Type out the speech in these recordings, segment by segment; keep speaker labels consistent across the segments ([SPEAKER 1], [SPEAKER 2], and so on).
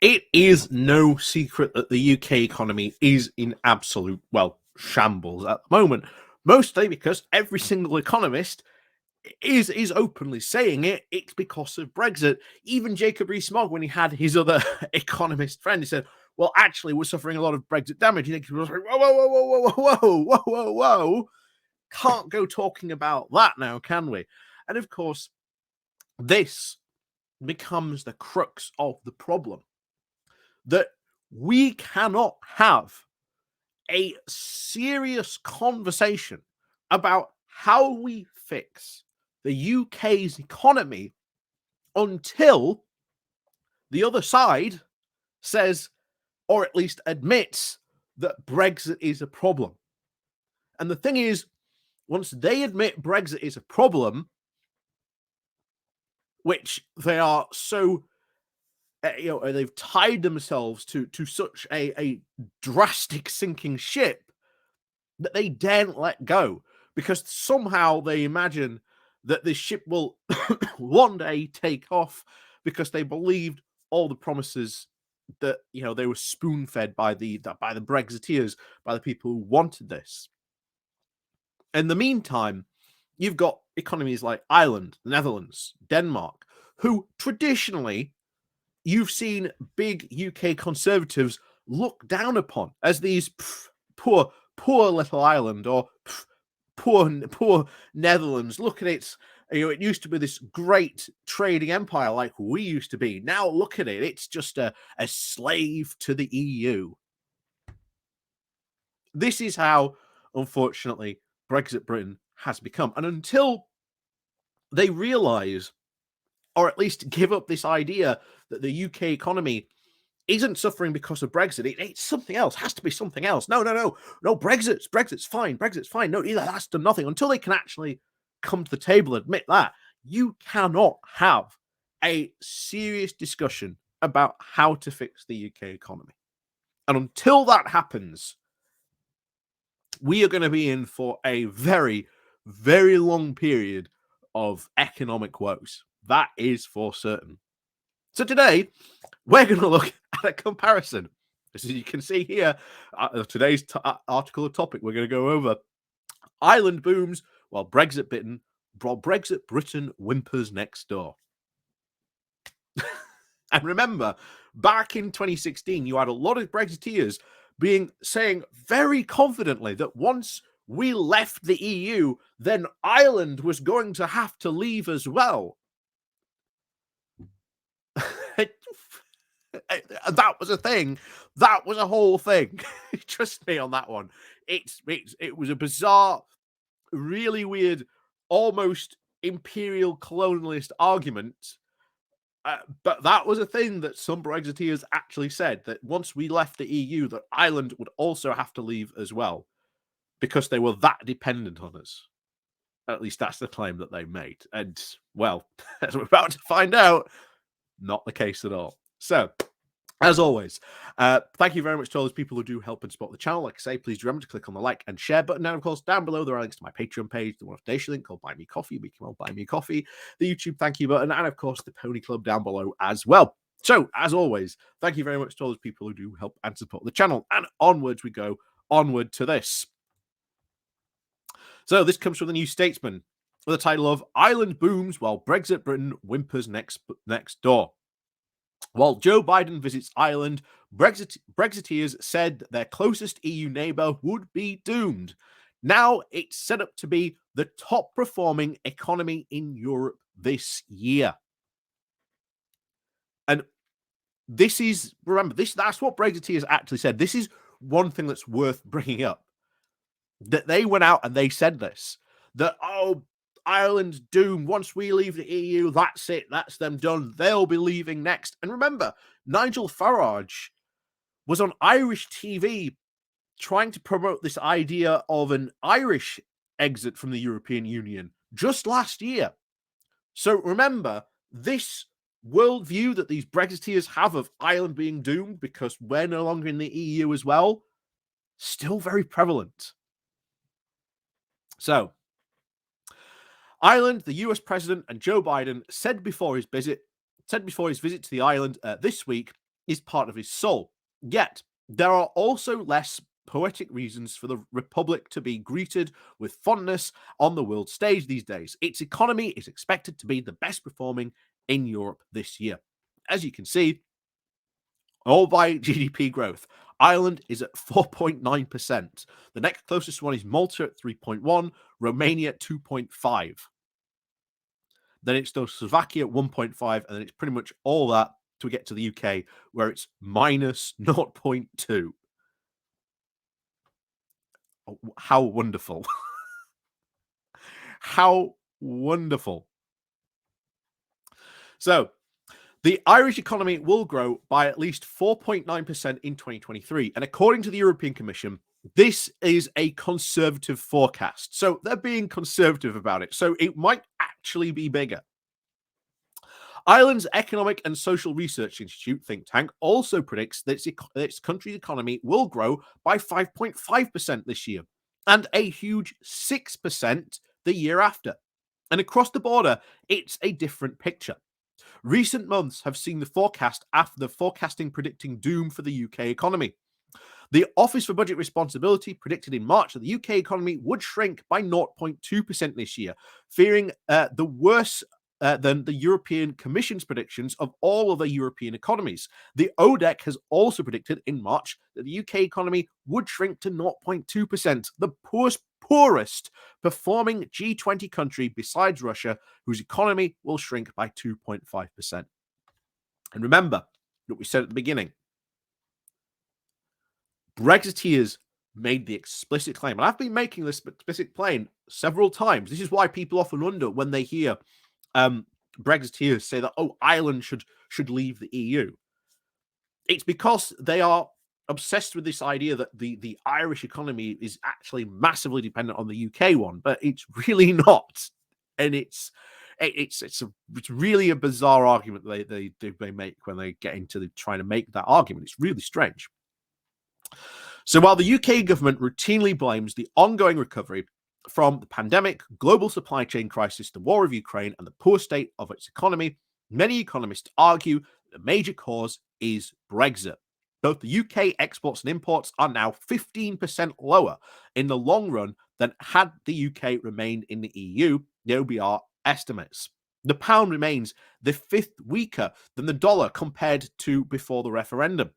[SPEAKER 1] It is no secret that the UK economy is in absolute, well, shambles at the moment, mostly because every single economist is openly saying it's because of Brexit. Even Jacob Rees-Mogg, when he had his other economist friend, he said, well, actually, we're suffering a lot of Brexit damage. And he was like, whoa, whoa, whoa, whoa, whoa, whoa, whoa, whoa, whoa. Can't go talking about that now, can we? And of course, this becomes the crux of the problem, that we cannot have a serious conversation about how we fix the UK's economy until the other side says, or at least admits, that Brexit is a problem. And the thing is, once they admit Brexit is a problem, which they are so, they've tied themselves to such a drastic sinking ship that they daren't let go, because somehow they imagine that this ship will one day take off, because they believed all the promises that they were spoon-fed by the Brexiteers, by the people who wanted this. In the meantime, you've got economies like Ireland, the Netherlands, Denmark, who traditionally you've seen big UK conservatives look down upon as these poor little Ireland, or poor Netherlands. Look at it. It used to be this great trading empire like we used to be. Now look at it. It's just a slave to the EU. This is how, unfortunately, Brexit Britain has become. And until they realize, or at least give up this idea that the UK economy isn't suffering because of Brexit, it's something else, has to be something else. No, Brexit's fine. No, that's done nothing. Until they can actually come to the table and admit that, you cannot have a serious discussion about how to fix the UK economy. And until that happens, we are going to be in for a very, very long period of economic woes. That is for certain. So today, we're going to look at a comparison. As you can see here, today's article or topic, we're going to go over Ireland booms while Brexit Britain whimpers next door. And remember, back in 2016, you had a lot of Brexiteers saying very confidently that once we left the EU, then Ireland was going to have to leave as well. That was a thing. That was a whole thing. Trust me on that one. It was a bizarre, really weird, almost imperial colonialist argument. But that was a thing that some Brexiteers actually said, that once we left the EU, that Ireland would also have to leave as well, because they were that dependent on us. At least that's the claim that they made. And, well, as we're about to find out, not the case at all. So, as always, thank you very much to all those people who do help and support the channel. Like I say, please remember to click on the like and share button. And of course, down below, there are links to my Patreon page, the one-off donation link called Buy Me Coffee, we can all buy me coffee, the YouTube thank you button, and of course, the Pony Club down below as well. So, as always, thank you very much to all those people who do help and support the channel. And onwards we go, onward to this. So, this comes from the New Statesman with the title of Ireland Booms While Brexit Britain Whimpers Next Door. While Joe Biden visits Ireland, Brexiteers said their closest EU neighbour would be doomed. Now it's set up to be the top-performing economy in Europe this year. And this is, remember, that's what Brexiteers actually said. This is one thing that's worth bringing up. That they went out and they said this. That, Ireland's doomed. Once we leave the EU, that's it. That's them done. They'll be leaving next. And remember, Nigel Farage was on Irish TV trying to promote this idea of an Irish exit from the European Union just last year. So remember, this worldview that these Brexiteers have of Ireland being doomed because we're no longer in the EU as well, still very prevalent. So, Ireland, the US president, and Joe Biden said before his visit to the island this week is part of his soul. Yet, there are also less poetic reasons for the Republic to be greeted with fondness on the world stage these days. Its economy is expected to be the best performing in Europe this year. As you can see, all by GDP growth, Ireland is at 4.9%. The next closest one is Malta at 3.1, Romania at 2.5. Then it's Slovakia at 1.5, and then it's pretty much all that to get to the UK, where it's minus 0.2. Oh, how wonderful. How wonderful. So, the Irish economy will grow by at least 4.9% in 2023. And according to the European Commission, this is a conservative forecast. So they're being conservative about it. So it might actually be bigger. Ireland's Economic and Social Research Institute think tank also predicts that its country's economy will grow by 5.5% this year and a huge 6% the year after. And across the border, it's a different picture. Recent months have seen the forecast after the forecasting predicting doom for the UK economy. The Office for Budget Responsibility predicted in March that the UK economy would shrink by 0.2% this year, fearing the worse than the European Commission's predictions of all other European economies. The ODEC has also predicted in March that the UK economy would shrink to 0.2%, the poorest performing G20 country besides Russia, whose economy will shrink by 2.5%. And remember what we said at the beginning. Brexiteers made the explicit claim, and I've been making this explicit claim several times. This is why people often wonder when they hear Brexiteers say that, oh, Ireland should leave the EU. It's because they are obsessed with this idea that the Irish economy is actually massively dependent on the UK one, but it's really not. And it's really a bizarre argument they make when they get into trying to make that argument. It's really strange. So while the UK government routinely blames the ongoing recovery from the pandemic, global supply chain crisis, the war of Ukraine, and the poor state of its economy, many economists argue the major cause is Brexit. Both the UK exports and imports are now 15% lower in the long run than had the UK remained in the EU, the OBR estimates. The pound remains the fifth weaker than the dollar compared to before the referendum.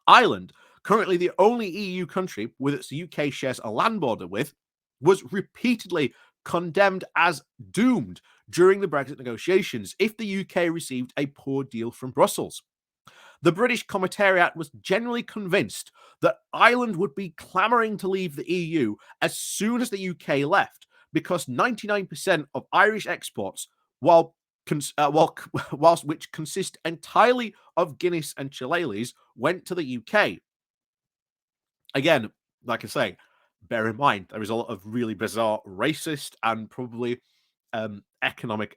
[SPEAKER 1] Ireland, currently the only EU country with its UK shares a land border with, was repeatedly condemned as doomed during the Brexit negotiations if the UK received a poor deal from Brussels. The British Commissariat was generally convinced that Ireland would be clamouring to leave the EU as soon as the UK left, because 99% of Irish exports, whilst which consist entirely of Guinness and shillelaghs, went to the UK. Again, like I say, bear in mind, there is a lot of really bizarre racist and probably economic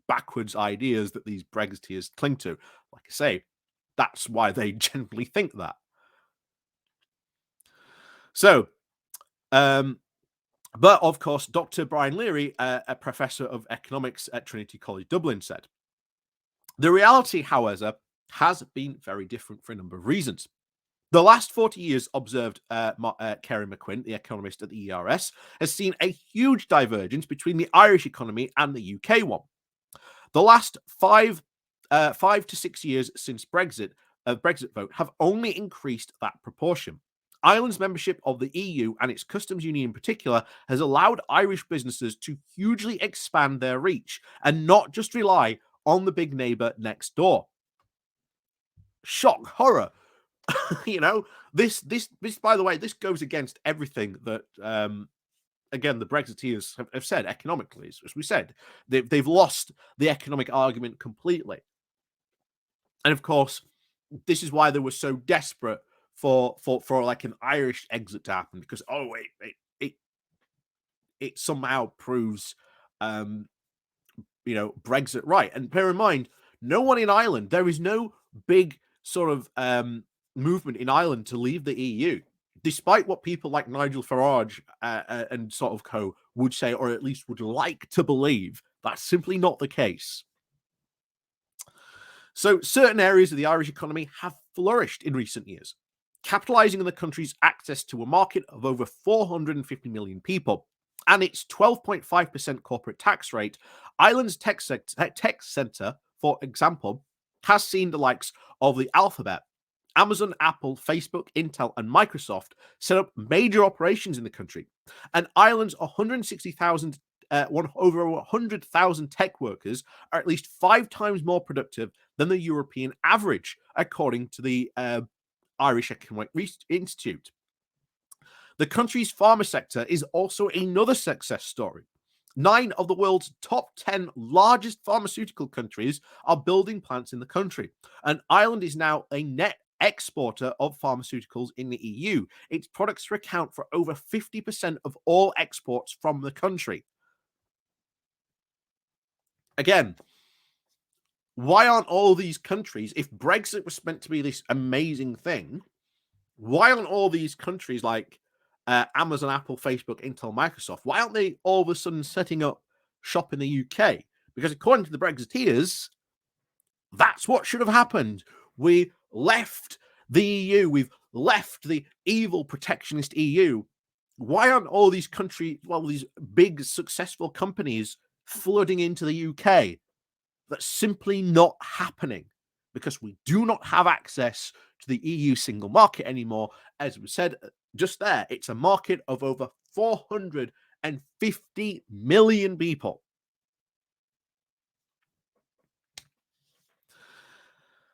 [SPEAKER 1] backwards ideas that these Brexiteers cling to. Like I say, that's why they generally think that. So, but of course, Dr. Brian Leary, a professor of economics at Trinity College Dublin, said, the reality, however, has been very different for a number of reasons. The last 40 years, observed Kerry McQuinn, the economist at the ERS, has seen a huge divergence between the Irish economy and the UK one. The last 5 to 6 years since Brexit vote have only increased that proportion. Ireland's membership of the EU and its customs union in particular has allowed Irish businesses to hugely expand their reach and not just rely on the big neighbour next door. Shock, horror. You know, this by the way, this goes against everything that again the Brexiteers have said economically. As we said, they've lost the economic argument completely. And of course, this is why they were so desperate for like an Irish exit to happen, because it somehow proves Brexit right. And bear in mind, no one in Ireland, there is no big sort of movement in Ireland to leave the EU, despite what people like Nigel Farage and sort of co would say, or at least would like to believe. That's simply not the case. So certain areas of the Irish economy have flourished in recent years, capitalizing on the country's access to a market of over 450 million people and its 12.5% corporate tax rate. Ireland's tech sector, for example, has seen the likes of the Alphabet, Amazon, Apple, Facebook, Intel, and Microsoft set up major operations in the country. And Ireland's 160,000 over 100,000 tech workers are at least 5 times more productive than the European average, according to the Irish Economic Institute. The country's pharma sector is also another success story. 9 of the world's top 10 largest pharmaceutical countries are building plants in the country, and Ireland is now a net exporter of pharmaceuticals in the EU. Its products account for over 50% of all exports from the country. Again, why aren't all these countries, if Brexit was meant to be this amazing thing, why aren't all these countries like Amazon, Apple, Facebook, Intel, Microsoft, why aren't they all of a sudden setting up shop in the UK? Because according to the Brexiteers, that's what should have happened. We left the EU, we've left the evil protectionist EU. Why aren't all these countries, well, these big successful companies flooding into the UK? That's simply not happening because we do not have access to the EU single market anymore. As we said just there, it's a market of over 450 million people.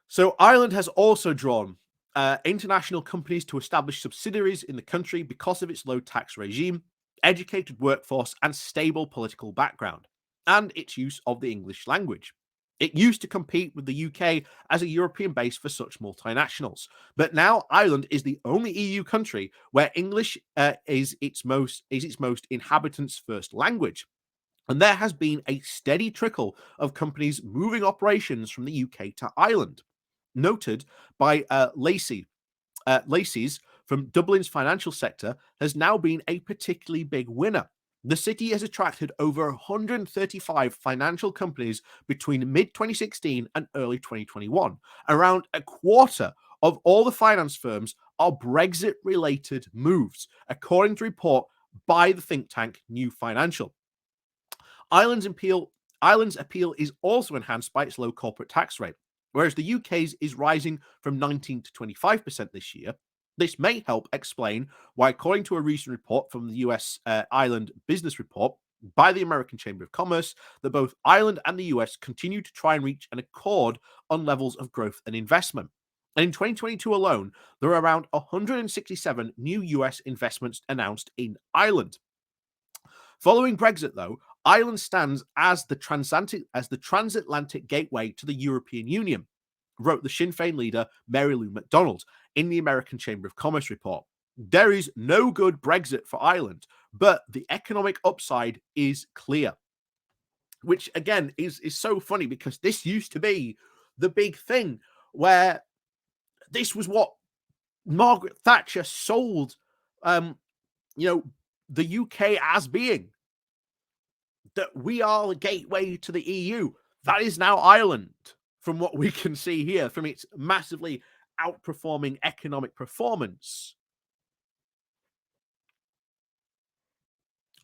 [SPEAKER 1] So Ireland has also drawn international companies to establish subsidiaries in the country because of its low tax regime, educated workforce, and stable political background, and its use of the English language. It used to compete with the UK as a European base for such multinationals, but now Ireland is the only EU country where English is its most inhabitants' first language. And there has been a steady trickle of companies moving operations from the UK to Ireland. Noted by Lacey's from Dublin's financial sector has now been a particularly big winner. The city has attracted over 135 financial companies between mid 2016 and early 2021. Around a quarter of all the finance firms are Brexit related moves, according to a report by the think tank New Financial. Ireland's appeal is also enhanced by its low corporate tax rate, whereas the UK's is rising from 19 to 25% this year. This may help explain why, according to a recent report from the US Ireland Business Report by the American Chamber of Commerce, that both Ireland and the US continue to try and reach an accord on levels of growth and investment. And in 2022 alone, there are around 167 new US investments announced in Ireland. Following Brexit, though, Ireland stands as the transatlantic gateway to the European Union, wrote the Sinn Féin leader Mary Lou McDonald in the American Chamber of Commerce report. There is no good Brexit for Ireland, but the economic upside is clear. Which, again, is so funny because this used to be the big thing where this was what Margaret Thatcher sold, the UK as being. That we are the gateway to the EU. That is now Ireland, from what we can see here, from its massively outperforming economic performance.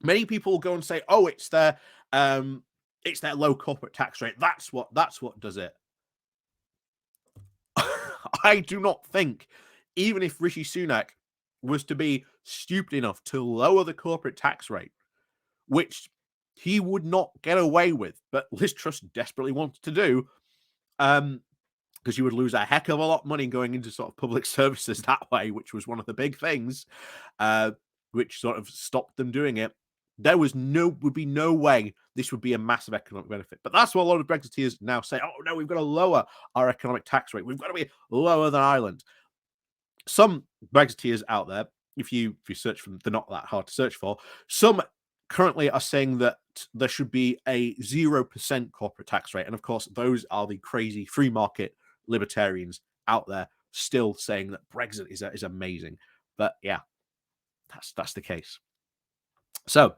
[SPEAKER 1] Many people go and say, "Oh, it's their low corporate tax rate. That's what does it." I do not think, even if Rishi Sunak was to be stupid enough to lower the corporate tax rate, which he would not get away with, but Liz Truss desperately wants to do, because you would lose a heck of a lot of money going into sort of public services that way, which was one of the big things, which sort of stopped them doing it. There would be no way this would be a massive economic benefit. But that's what a lot of Brexiteers now say. Oh no, we've got to lower our economic tax rate. We've got to be lower than Ireland. Some Brexiteers out there, if you search for them, they're not that hard to search for. Some currently are saying that there should be a 0% corporate tax rate. And of course, those are the crazy free market libertarians out there still saying that Brexit is amazing. But yeah, that's the case. So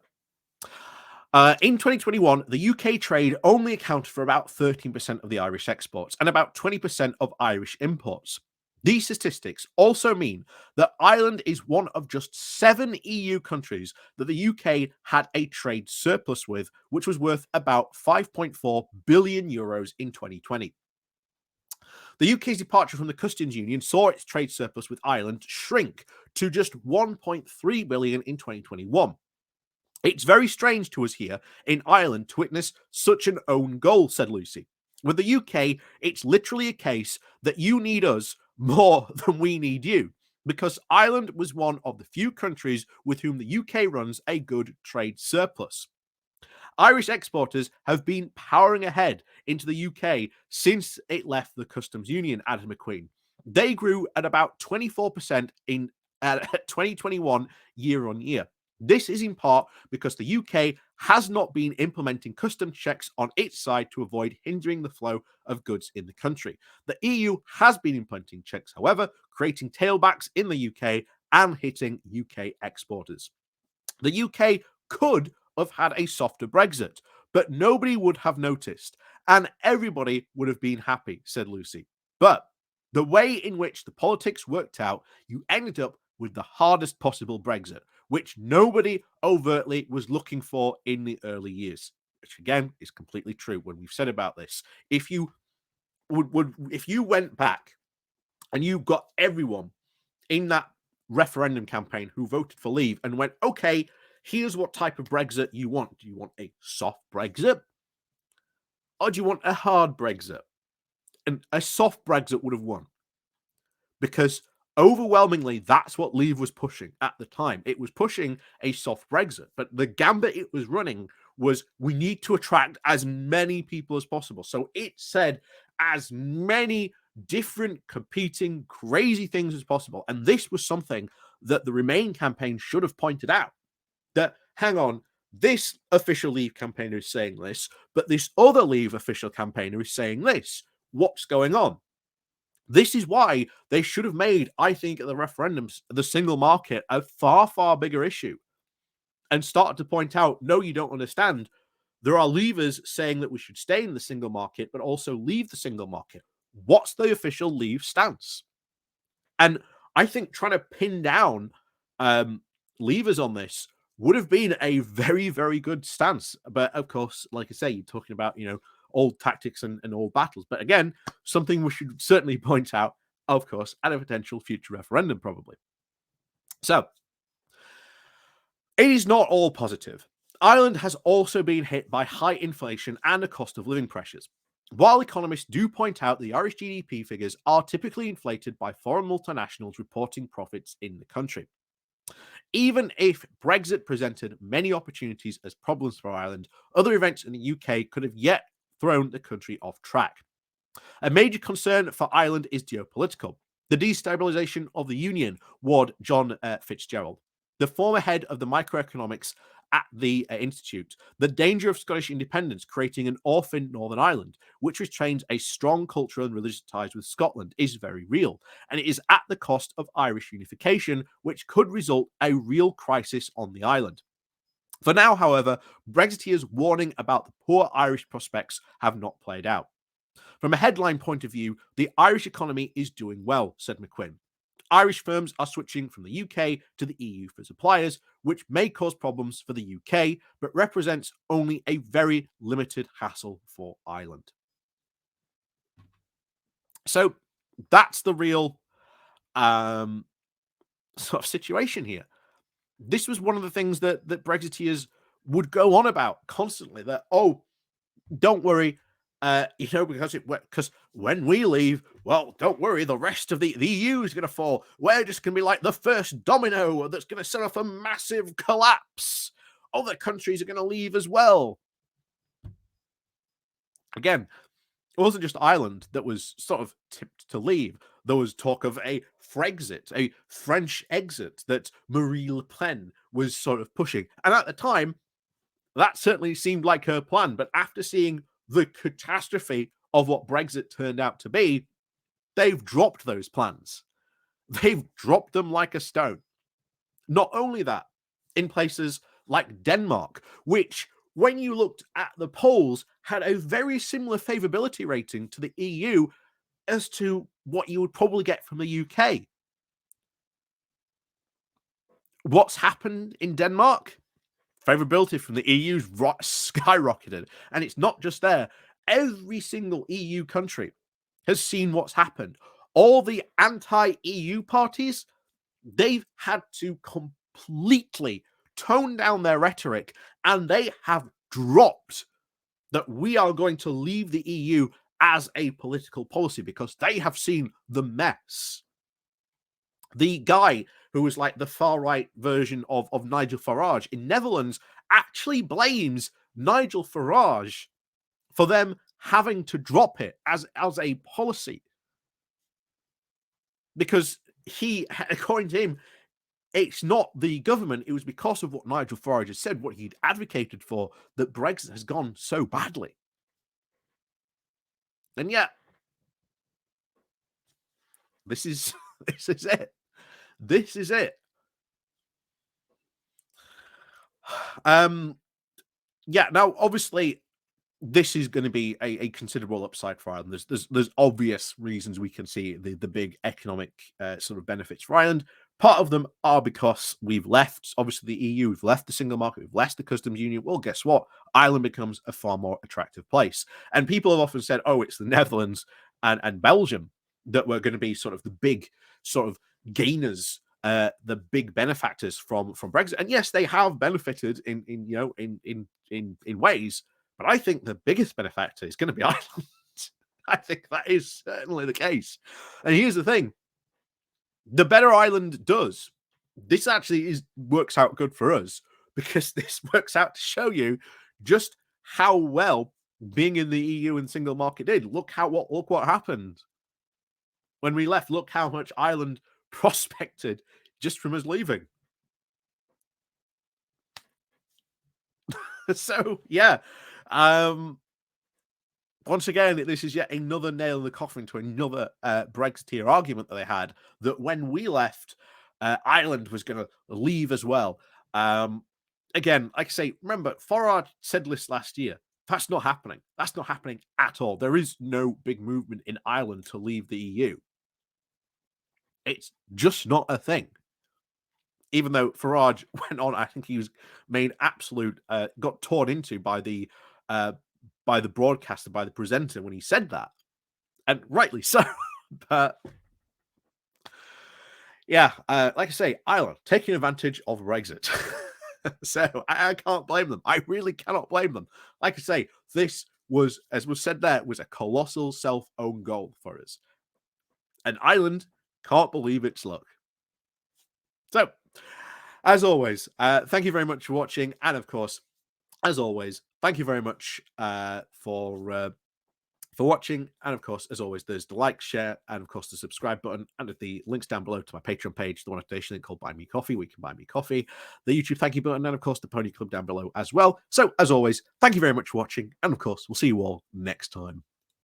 [SPEAKER 1] In 2021, the UK trade only accounted for about 13% of the Irish exports and about 20% of Irish imports. These statistics also mean that Ireland is one of just 7 EU countries that the UK had a trade surplus with, which was worth about 5.4 billion euros in 2020. The UK's departure from the customs union saw its trade surplus with Ireland shrink to just 1.3 billion in 2021. It's very strange to us here in Ireland to witness such an own goal, said Lucy. With the UK, it's literally a case that you need us more than we need you, because Ireland was one of the few countries with whom the UK runs a good trade surplus. Irish exporters have been powering ahead into the UK since it left the customs union, added McQueen. They grew at about 24% in 2021 year on year. This is in part because the UK has not been implementing customs checks on its side to avoid hindering the flow of goods in the country. The EU has been implementing checks, however, creating tailbacks in the UK and hitting UK exporters. The UK could have had a softer Brexit, but nobody would have noticed, and everybody would have been happy, said Lucy. But the way in which the politics worked out, you ended up with the hardest possible Brexit, which nobody overtly was looking for in the early years, which again is completely true. When we've said about this, if you if you went back and you got everyone in that referendum campaign who voted for leave and went, okay, here's what type of Brexit you want. Do you want a soft Brexit? Or do you want a hard Brexit? And a soft Brexit would have won. Because overwhelmingly, that's what Leave was pushing at the time. It was pushing a soft Brexit. But the gambit it was running was we need to attract as many people as possible. So it said as many different competing crazy things as possible. And this was something that the Remain campaign should have pointed out. That, hang on, this official Leave campaigner is saying this, but this other Leave official campaigner is saying this. What's going on? This is why they should have made, I think, at the referendums, the single market a far, far bigger issue and started to point out, no, you don't understand. There are leavers saying that we should stay in the single market, but also leave the single market. What's the official Leave stance? And I think trying to pin down leavers on this would have been a very, very good stance. But of course, like I say, you're talking about, old tactics and old battles. But again, something we should certainly point out, of course, at a potential future referendum, probably. So, it is not all positive. Ireland has also been hit by high inflation and the cost of living pressures. While economists do point out the Irish GDP figures are typically inflated by foreign multinationals reporting profits in the country. Even if Brexit presented many opportunities as problems for Ireland, other events in the UK could have yet thrown the country off track. A major concern for Ireland is geopolitical. The destabilisation of the Union, warned John Fitzgerald, the former head of the microeconomics at the Institute. The danger of Scottish independence creating an orphan Northern Ireland, which retains a strong cultural and religious ties with Scotland, is very real, and it is at the cost of Irish unification, which could result a real crisis on the island. For now, however, Brexiteers' warning about the poor Irish prospects have not played out. From a headline point of view, the Irish economy is doing well, said McQuinn. Irish firms are switching from the UK to the EU for suppliers, which may cause problems for the UK, but represents only a very limited hassle for Ireland. So that's the real sort of situation here. This was one of the things that Brexiteers would go on about constantly, that, oh, don't worry, because when we leave, well, don't worry, the rest of the EU is going to fall. We're just going to be like the first domino that's going to set off a massive collapse. Other countries are going to leave as well. Again, it wasn't just Ireland that was sort of tipped to leave. There was talk of a Frexit, a French exit that Marie Le Pen was sort of pushing. And at the time, that certainly seemed like her plan. But after seeing the catastrophe of what Brexit turned out to be, they've dropped those plans. They've dropped them like a stone. Not only that, in places like Denmark, which when you looked at the polls, had a very similar favorability rating to the EU as to what you would probably get from the UK. What's happened in Denmark? Favorability from the EU's skyrocketed. And it's not just there. Every single EU country has seen what's happened. All the anti-EU parties, they've had to completely tone down their rhetoric, and they have dropped that we are going to leave the EU as a political policy because they have seen the mess. The guy who was like the far-right version of Nigel Farage in Netherlands actually blames Nigel Farage for them having to drop it as a policy. Because he, according to him, it's not the government, it was because of what Nigel Farage had said, what he'd advocated for, that Brexit has gone so badly. And yet, this is it. This is it. Yeah, now obviously this is going to be a considerable upside for Ireland. There's obvious reasons we can see the big economic sort of benefits for Ireland. Part of them are because we've left, obviously, the EU, we've left the single market, we've left the customs union. Well, guess what? Ireland becomes a far more attractive place. And people have often said, oh, it's the Netherlands and Belgium that were going to be sort of the big sort of gainers, the big benefactors from Brexit. And yes, they have benefited in ways, but I think the biggest benefactor is going to be Ireland. I think that is certainly the case. And here's the thing. The better Ireland does, this actually works out good for us, because this works out to show you just how well being in the EU and single market did. Look what happened when we left. Look how much Ireland prospected just from us leaving. So yeah, once again, this is yet another nail in the coffin to another Brexiteer argument that they had, that when we left, Ireland was going to leave as well. Again, like I say, remember, Farage said this last year. That's not happening. That's not happening at all. There is no big movement in Ireland to leave the EU. It's just not a thing. Even though Farage went on, I think he was made absolute, got torn into by the broadcaster, by the presenter when he said that, and rightly so. But yeah, like I say, Ireland taking advantage of Brexit. So I can't blame them. I really cannot blame them. Like I say, this was, as was said there, was a colossal self-owned goal for us. And Ireland can't believe its luck. So, as always, thank you very much for watching. And of course, as always, thank you very much for watching. And of course, as always, there's the like, share, and of course the subscribe button, and the links down below to my Patreon page, the one donation link called Buy Me Coffee, where you can buy me coffee, the YouTube thank you button, and of course the Pony Club down below as well. So as always, thank you very much for watching, and of course we'll see you all next time.